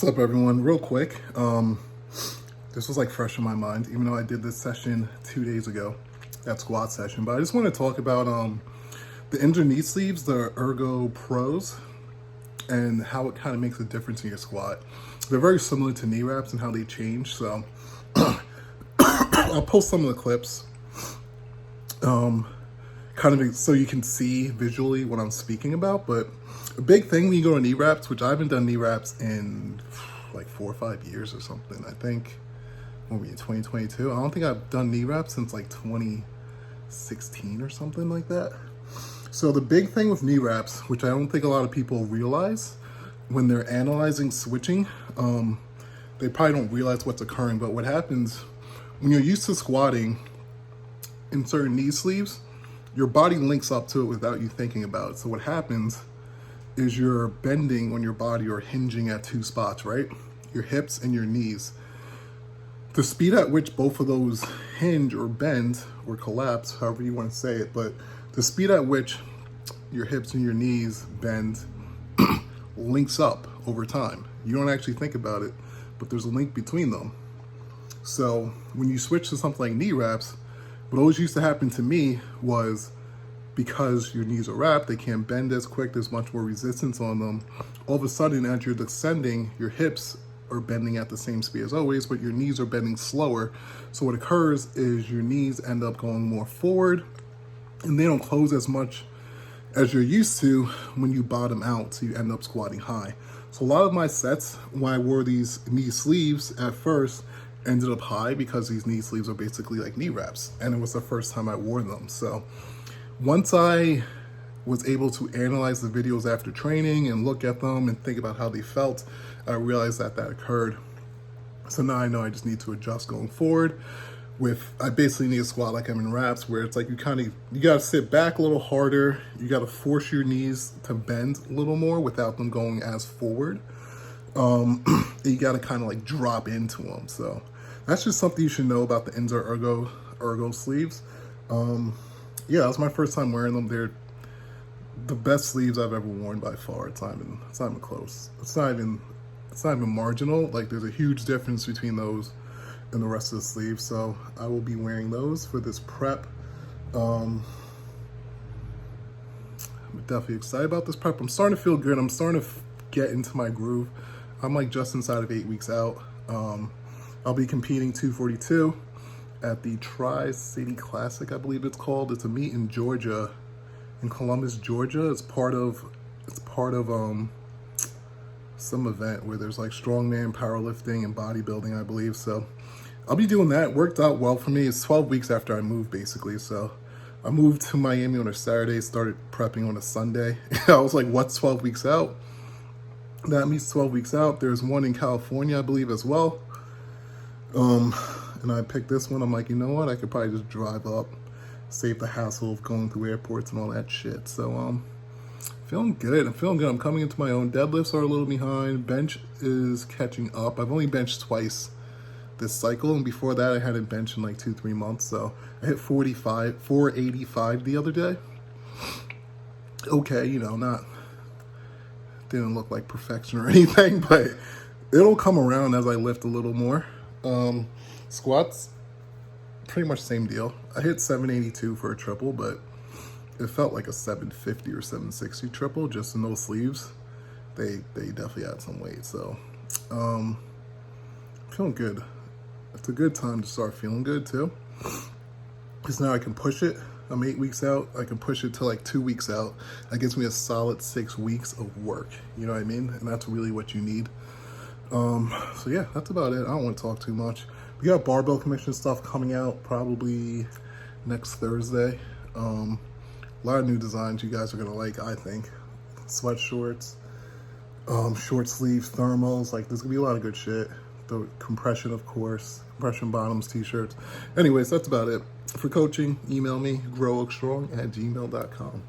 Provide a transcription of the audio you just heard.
What's up, everyone? Real quick, this was like fresh in my mind, even though I did this session 2 days ago, that squat session. But I just want to talk about the Inzer knee sleeves, the Ergo Pros, and how it kind of makes a difference in your squat. They're very similar to knee wraps and how they change. So I'll post some of the clips, kind of so you can see visually what I'm speaking about. But a big thing when you go to knee wraps, which I haven't done knee wraps in like 4 or 5 years or something. I think, what were we in 2022? I don't think I've done knee wraps since like 2016 or something like that. So the big thing with knee wraps, which I don't think a lot of people realize when they're analyzing switching, they probably don't realize what's occurring. But what happens when you're used to squatting in certain knee sleeves, your body links up to it without you thinking about it. So what happens is you're bending on your body or hinging at two spots, right? Your hips and your knees. The speed at which both of those hinge or bend or collapse, however you want to say it, but the speed at which your hips and your knees bend links up over time. You don't actually think about it, but there's a link between them. So when you switch to something like knee wraps, what always used to happen to me was, because your knees are wrapped, they can't bend as quick, there's much more resistance on them. All of a sudden, as you're descending, your hips are bending at the same speed as always, but your knees are bending slower. So what occurs is your knees end up going more forward, and they don't close as much as you're used to when you bottom out, so you end up squatting high. So a lot of my sets, when I wore these knee sleeves at first, ended up high because these knee sleeves are basically like knee wraps, and it was the first time I wore them. So once I was able to analyze the videos after training and look at them and think about how they felt, I realized that that occurred. So now I know I just need to adjust going forward. I basically need a squat like I'm in wraps, where it's like you gotta sit back a little harder. You gotta force your knees to bend a little more without them going as forward. You gotta kind of like drop into them. So that's just something you should know about the Inzer Ergo sleeves. Yeah, that was my first time wearing them. They're the best sleeves I've ever worn by far. It's not even close. It's not even marginal. Like, there's a huge difference between those and the rest of the sleeves. So I will be wearing those for this prep. I'm definitely excited about this prep. I'm starting to feel good. I'm starting to get into my groove. I'm like just inside of 8 weeks out. I'll be competing 242 at the Tri-City Classic, I believe it's called. It's a meet in Georgia, in Columbus, Georgia. It's part of some event where there's like strongman, powerlifting, and bodybuilding, I believe. So I'll be doing that. It worked out well for me. It's 12 weeks after I moved, basically. So I moved to Miami on a Saturday, started prepping on a Sunday. I was like, what's 12 weeks out? That means 12 weeks out. There's one in California, I believe, as well. And I picked this one. I'm like, you know what? I could probably just drive up, save the hassle of going through airports and all that shit. So, feeling good. I'm feeling good. I'm coming into my own. Deadlifts are a little behind. Bench is catching up. I've only benched twice this cycle, and before that, I hadn't benched in like 2-3 months. So I hit 485 the other day. Okay, you know, didn't look like perfection or anything, but it'll come around as I lift a little more. Squats, pretty much same deal. I hit 782 for a triple, but it felt like a 750 or 760 triple just in those sleeves. They definitely add some weight. So feeling good. It's a good time to start feeling good too, because now I can push it. I'm 8 weeks out. I can push it to like 2 weeks out. That gives me a solid 6 weeks of work. You know what I mean? And that's really what you need. So yeah, that's about it. I don't want to talk too much. We got barbell commission stuff coming out probably next Thursday. A lot of new designs you guys are gonna like, I think. Sweat shorts, short sleeves, thermals. Like, there's gonna be a lot of good shit. The compression, of course, compression bottoms, t-shirts. Anyways, that's about it. For coaching, email me, growoakstrong@gmail.com.